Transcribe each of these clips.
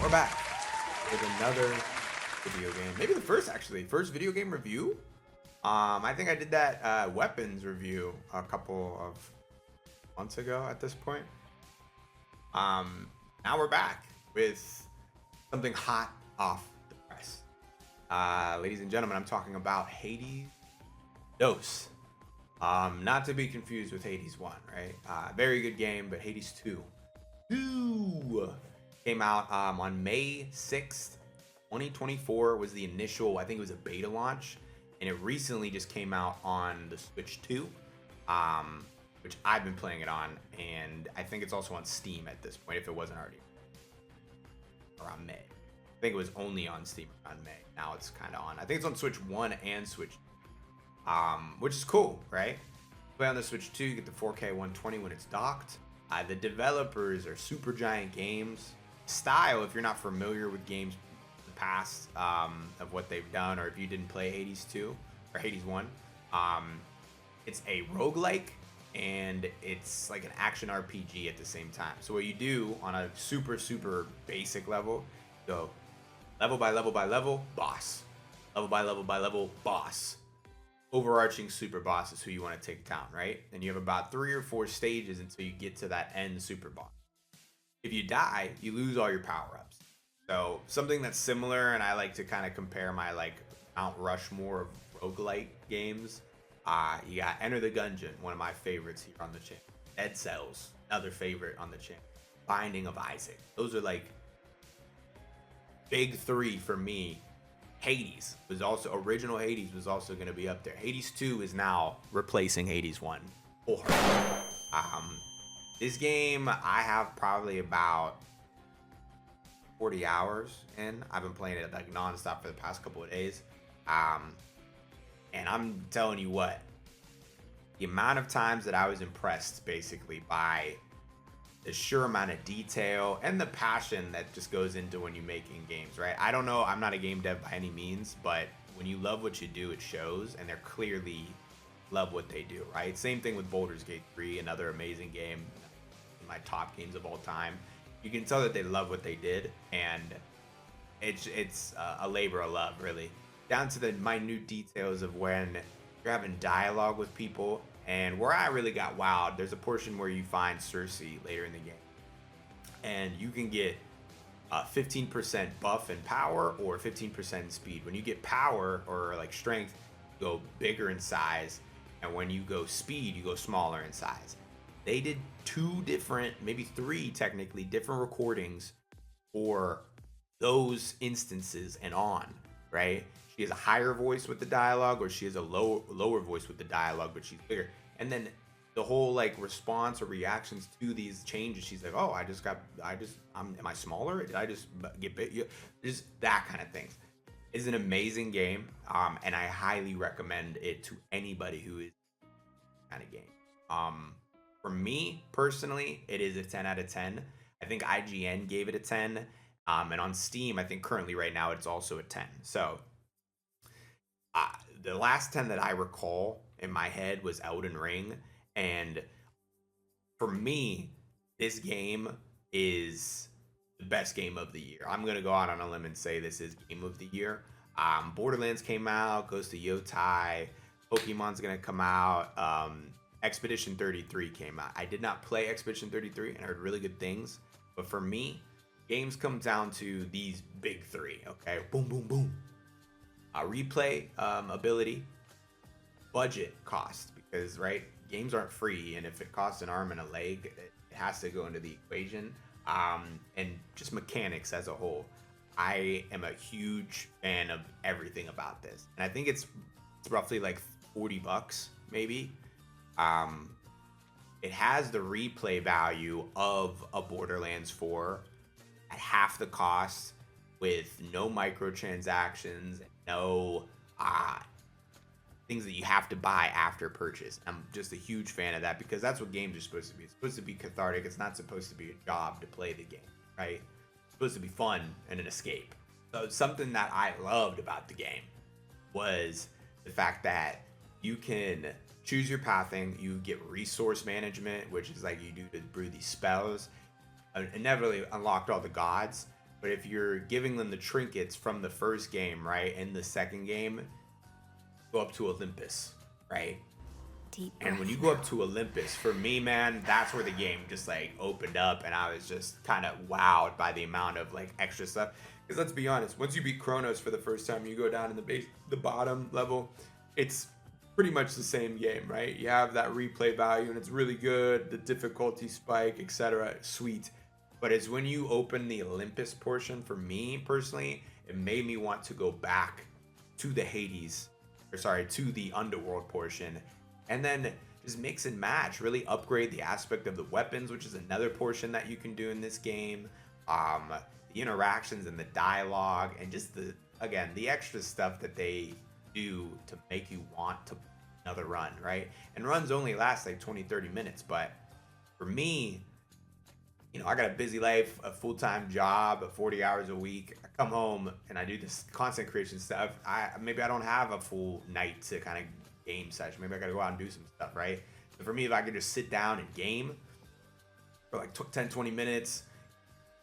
We're back with another video game. Maybe the first video game review. I think I did that weapons review a couple of months ago at this point. Now we're back with something hot off the press. Ladies and gentlemen, I'm talking about Hades Dos. Not to be confused with Hades 1, right? Very good game, but Hades 2 came out on May 6th, 2024 was the initial, I think it was a beta launch, and it recently just came out on the Switch 2, which I've been playing it on, and I think it's also on Steam at this point, if it wasn't already around May. I think it was only on Steam around May. Now it's kind of on. I think it's on Switch 1 and Switch 2, which is cool, right? Play on the Switch 2, you get the 4K 120 when it's docked. The developers are Supergiant Games. Style, if you're not familiar with games in the past of what they've done, or if you didn't play Hades 2 or Hades 1, it's a roguelike and it's like an action RPG at the same time. So what you do on a super basic level, go level by level by level, boss. Level by level by level, boss. Overarching super boss is who you want to take down, right? And you have about 3 or 4 stages until you get to that end super boss. If you die, you lose all your power-ups. So something that's similar, and I like to kind of compare my like Mount Rushmore of roguelike games. You got Enter the Gungeon, one of my favorites here on the channel. Dead Cells, another favorite on the channel. Binding of Isaac. Those are like big 3 for me. Hades was also, original Hades was also going to be up there. Hades 2 is now replacing Hades 1. This game, I have probably about 40 hours in. I've been playing it like nonstop for the past couple of days. And I'm telling you what, the amount of times that I was impressed basically by the sheer amount of detail and the passion that just goes into when you're making games, right? I don't know, I'm not a game dev by any means, but when you love what you do, it shows, and they're clearly love what they do, right? Same thing with Baldur's Gate 3, another amazing game, my top games of all time. You can tell that they love what they did, and it's a labor of love, really, down to the minute details of when you're having dialogue with people. And where I really got wowed, there's a portion where you find Cersei later in the game, and you can get 15% buff in power or 15% in speed. When you get power or like strength, you go bigger in size, and when you go speed, you go smaller in size. They did 2 different, maybe 3 technically, different recordings for those instances and on, right? She has a higher voice with the dialogue, or she has a lower voice with the dialogue, but she's bigger. And then the whole like response or reactions to these changes, she's like, oh, am I smaller? Did I just get bit? Just that kind of things. It's an amazing game, and I highly recommend it to anybody who is kind of game. For me personally, it is a 10 out of 10. I think IGN gave it a 10, and on Steam, I think currently right now it's also a 10. So the last 10 that I recall in my head was Elden Ring, and for me, this game is the best game of the year. I'm gonna go out on a limb and say this is game of the year. Borderlands came out, Ghost of Yotai, Pokemon's gonna come out, Expedition 33 came out. I did not play Expedition 33 and I heard really good things, but for me, games come down to these big 3, okay? Boom, boom, boom. Replay ability, budget, cost, because right, games aren't free, and if it costs an arm and a leg, it has to go into the equation. And just mechanics as a whole, I am a huge fan of everything about this, and I think it's roughly like $40 maybe. It has the replay value of a Borderlands 4 at half the cost, with no microtransactions, no things that you have to buy after purchase. I'm just a huge fan of that, because that's what games are supposed to be. It's supposed to be cathartic. It's not supposed to be a job to play the game, right? It's supposed to be fun and an escape. So something that I loved about the game was the fact that you can choose your pathing, you get resource management, which is like you do to brew these spells. I never really unlocked all the gods, But if you're giving them the trinkets from the first game, right, and the second game, go up to Olympus, right? Deep And when you breath go now. up to Olympus, for me, man, that's where the game just like opened up, and I was just kind of wowed by the amount of like extra stuff. Because let's be honest, once you beat Chronos for the first time, you go down in the bottom level, it's pretty much the same game, right? You have that replay value, and it's really good. The difficulty spike, etc., sweet. But it's when you open the Olympus portion, for me personally, it made me want to go back to the Hades, or sorry, to the Underworld portion, and then just mix and match, really upgrade the aspect of the weapons, which is another portion that you can do in this game. The interactions and the dialogue, and just the extra stuff that they do to make you want to another run, right? And runs only last like 20-30 minutes, but for me, I got a busy life, a full-time job, 40 hours a week. I come home and I do this content creation stuff. Maybe I don't have a full night to kind of game session. Maybe I got to go out and do some stuff, right? So for me, if I could just sit down and game for like 10-20 minutes,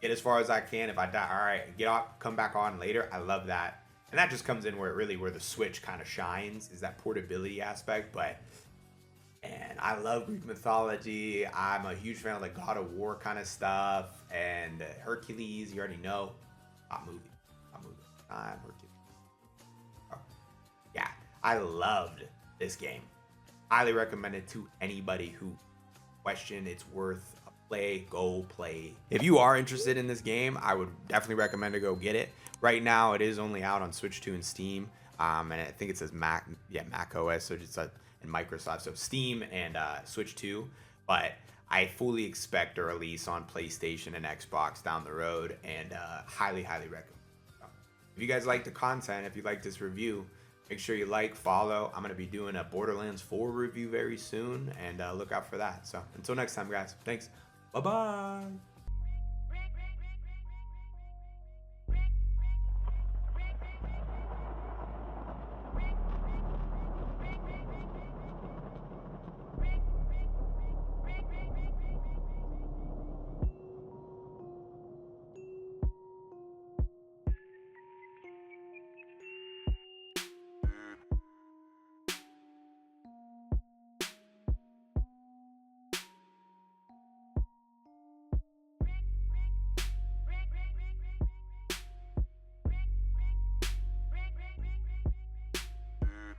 get as far as I can. If I die, all right, get off, come back on later. I love that. And that just comes in where the Switch kind of shines, is that portability aspect. But and I love Greek mythology. I'm a huge fan of the God of War kind of stuff, and Hercules. You already know, hot movie. Hercules. Oh, yeah, I loved this game. Highly recommend it to anybody who question it's worth a play. Go play. If you are interested in this game, I would definitely recommend to go get it. Right now, it is only out on Switch 2 and Steam, and I think it says Mac OS, so just and Microsoft, so Steam and Switch 2. But I fully expect a release on PlayStation and Xbox down the road, and highly recommend. So, if you guys like the content, if you like this review, make sure you like, follow. I'm going to be doing a Borderlands 4 review very soon, and look out for that. So until next time, guys, thanks. Bye-bye.